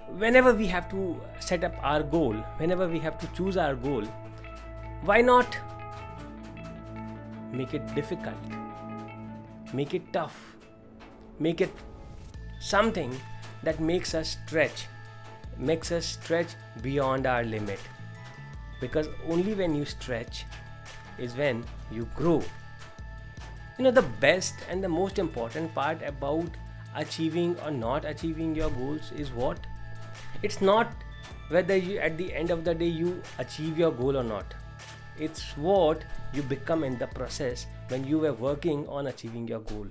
whenever we have to set up our goal, whenever we have to choose our goal, why not make it difficult, make it tough, make it something that makes us stretch beyond our limit. Because only when you stretch is when you grow. The best and the most important part about achieving or not achieving your goals is what? It's not whether you at the end of the day you achieve your goal or not. It's what you become in the process when you were working on achieving your goal.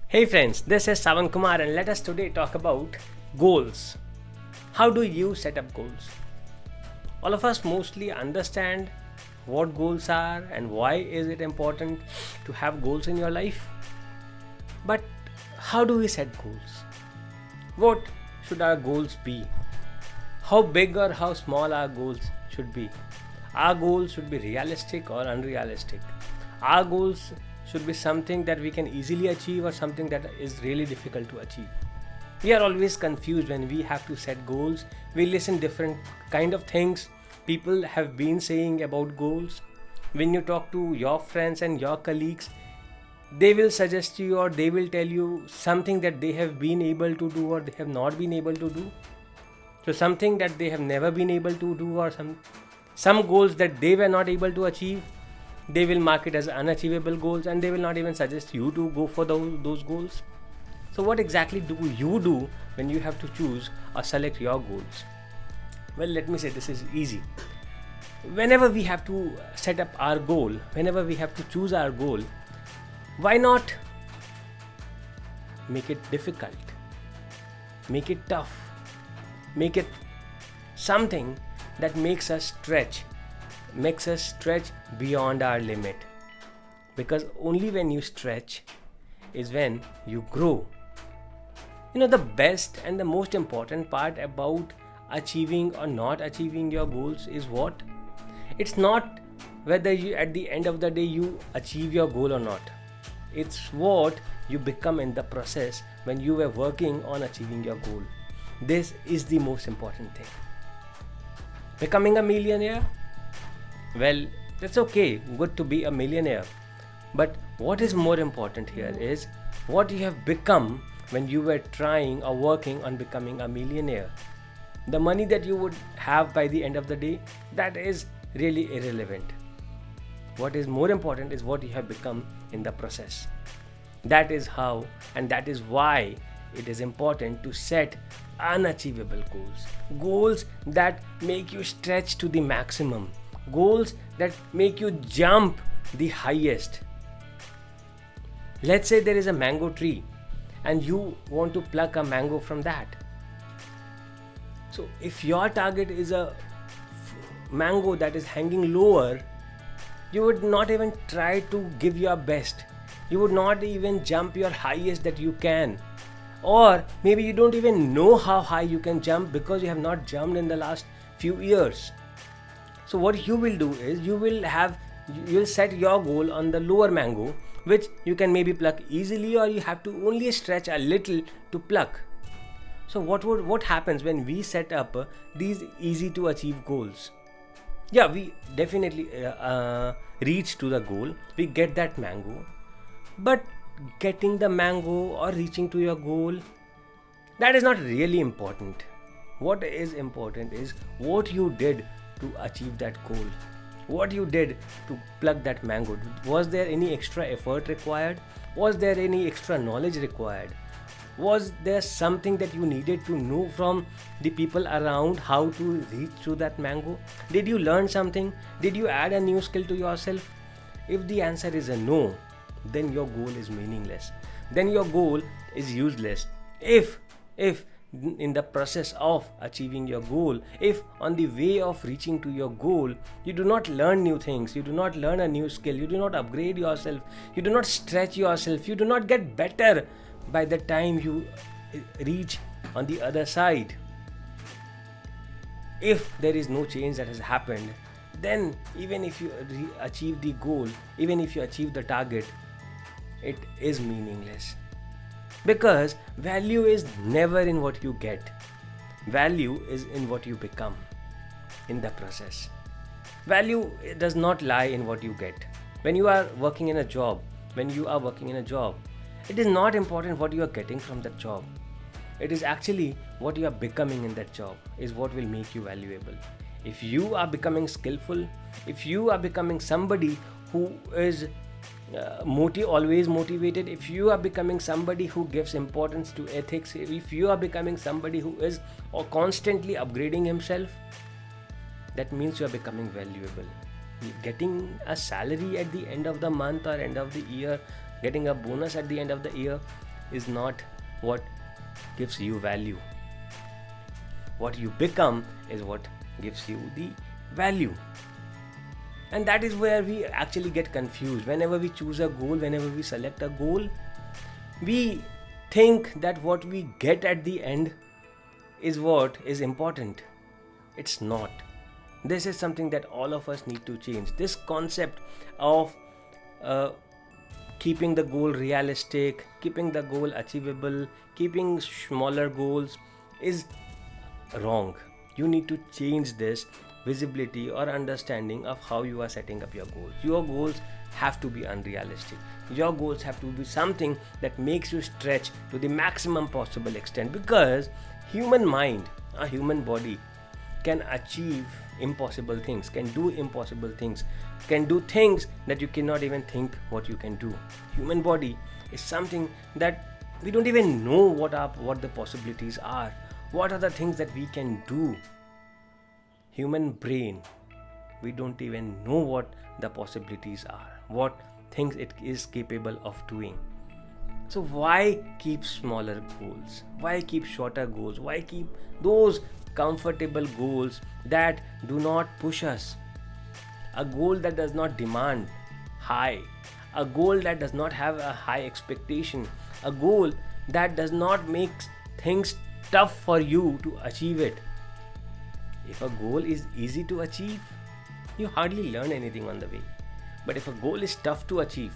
Hey friends, this is Savan Kumar and let us today talk about goals. How do you set up goals? All of us mostly understand what goals are and why is it important to have goals in your life. But how do we set goals? What should our goals be? How big or how small our goals should be? Our goals should be realistic or unrealistic. Our goals should be something that we can easily achieve or something that is really difficult to achieve. We are always confused when we have to set goals. We listen different kind of things people have been saying about goals. When you talk to your friends and your colleagues, they will suggest you or they will tell you something that they have been able to do or they have not been able to do. So something that they have never been able to do or some goals that they were not able to achieve, they will mark it as unachievable goals and they will not even suggest you to go for those goals. So what exactly do you do when you have to choose or select your goals? Well, let me say this is easy. Whenever we have to set up our goal, whenever we have to choose our goal, why not make it difficult, make it tough, make it something that makes us stretch beyond our limit. Because only when you stretch is when you grow. The best and the most important part about achieving or not achieving your goals is what? It's not whether you at the end of the day you achieve your goal or not. It's what you become in the process when you were working on achieving your goal. This is the most important thing. Becoming a millionaire? Well, that's okay, good to be a millionaire. But what is more important here is what you have become when you were trying or working on becoming a millionaire. The money that you would have by the end of the day, that is really irrelevant. What is more important is what you have become in the process. That is how and that is why it is important to set unachievable goals. Goals that make you stretch to the maximum. Goals that make you jump the highest. Let's say there is a mango tree and you want to pluck a mango from that. So if your target is a mango that is hanging lower, you would not even try to give your best. You would not even jump your highest that you can. Or maybe you don't even know how high you can jump because you have not jumped in the last few years. So what you will do is you will set your goal on the lower mango, which you can maybe pluck easily or you have to only stretch a little to pluck. So what happens when we set up these easy to achieve goals? Yeah, we definitely reach to the goal, we get that mango, but getting the mango or reaching to your goal, that is not really important. What is important is what you did to achieve that goal. What you did to pluck that mango. Was there any extra effort required? Was there any extra knowledge required? Was there something that you needed to know from the people around how to reach to that mango? Did you learn something? Did you add a new skill to yourself? If the answer is a no, then your goal is meaningless. Then your goal is useless. If in the process of achieving your goal, if on the way of reaching to your goal, you do not learn new things, you do not learn a new skill, you do not upgrade yourself, you do not stretch yourself, you do not get better by the time you reach on the other side. If there is no change that has happened, then even if you achieve the goal, even if you achieve the target, it is meaningless. Because value is never in what you get. Value is in what you become in the process. Value does not lie in what you get. When you are working in a job, it is not important what you are getting from that job. It is actually what you are becoming in that job is what will make you valuable. If you are becoming skillful, if you are becoming somebody who is always motivated, if you are becoming somebody who gives importance to ethics, if you are becoming somebody who is constantly upgrading himself, that means you are becoming valuable. Getting a salary at the end of the month or end of the year, getting a bonus at the end of the year is not what gives you value. What you become is what gives you the value. And that is where we actually get confused. Whenever we choose a goal, whenever we select a goal, we think that what we get at the end is what is important. It's not. This is something that all of us need to change. This concept of keeping the goal realistic, keeping the goal achievable, keeping smaller goals is wrong. You need to change this visibility or understanding of how you are setting up your goals. Your goals have to be unrealistic. Your goals have to be something that makes you stretch to the maximum possible extent, because human mind, a human body can achieve impossible things, can do impossible things, can do things that you cannot even think what you can do. Human body is something that we don't even know what the possibilities are. What are the things that we can do? Human brain, we don't even know what the possibilities are, what things it is capable of doing. So why keep smaller goals? Why keep shorter goals? Why keep those comfortable goals that do not push us? A goal that does not demand high, a goal that does not have a high expectation, a goal that does not make things tough for you to achieve it. If a goal is easy to achieve, you hardly learn anything on the way. But if a goal is tough to achieve,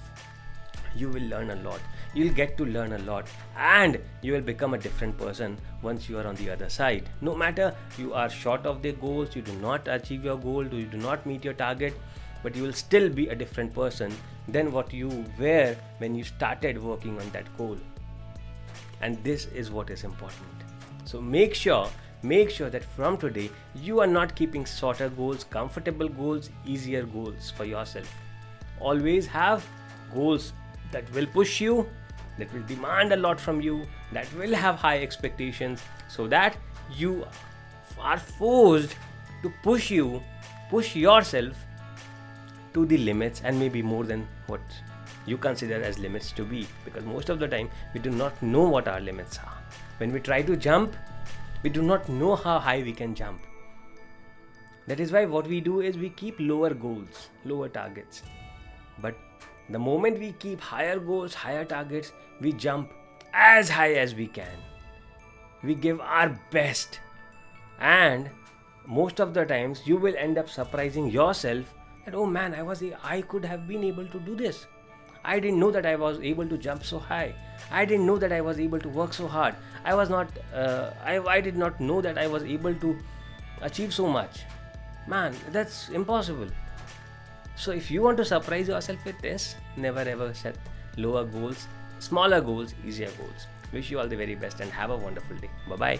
you will learn a lot. You'll get to learn a lot, and you will become a different person once you are on the other side. No matter you are short of the goals, you do not achieve your goal, you do not meet your target, but you will still be a different person than what you were when you started working on that goal. And this is what is important. So make sure that from today you are not keeping shorter goals, comfortable goals, easier goals for yourself. Always have goals that will push you, that will demand a lot from you, that will have high expectations, so that you are forced to push yourself to the limits, and maybe more than what you consider as limits to be, because most of the time we do not know what our limits are. When we try to jump, we do not know how high we can jump. That is why what we do is we keep lower goals, lower targets. But the moment we keep higher goals, higher targets, we jump as high as we can. We give our best. And most of the times you will end up surprising yourself that, oh man, I could have been able to do this. I didn't know that I was able to jump so high. I didn't know that I was able to work so hard. I did not know that I was able to achieve so much. Man, that's impossible. So if you want to surprise yourself with this, never ever set lower goals, smaller goals, easier goals. Wish you all the very best and have a wonderful day. Bye-bye.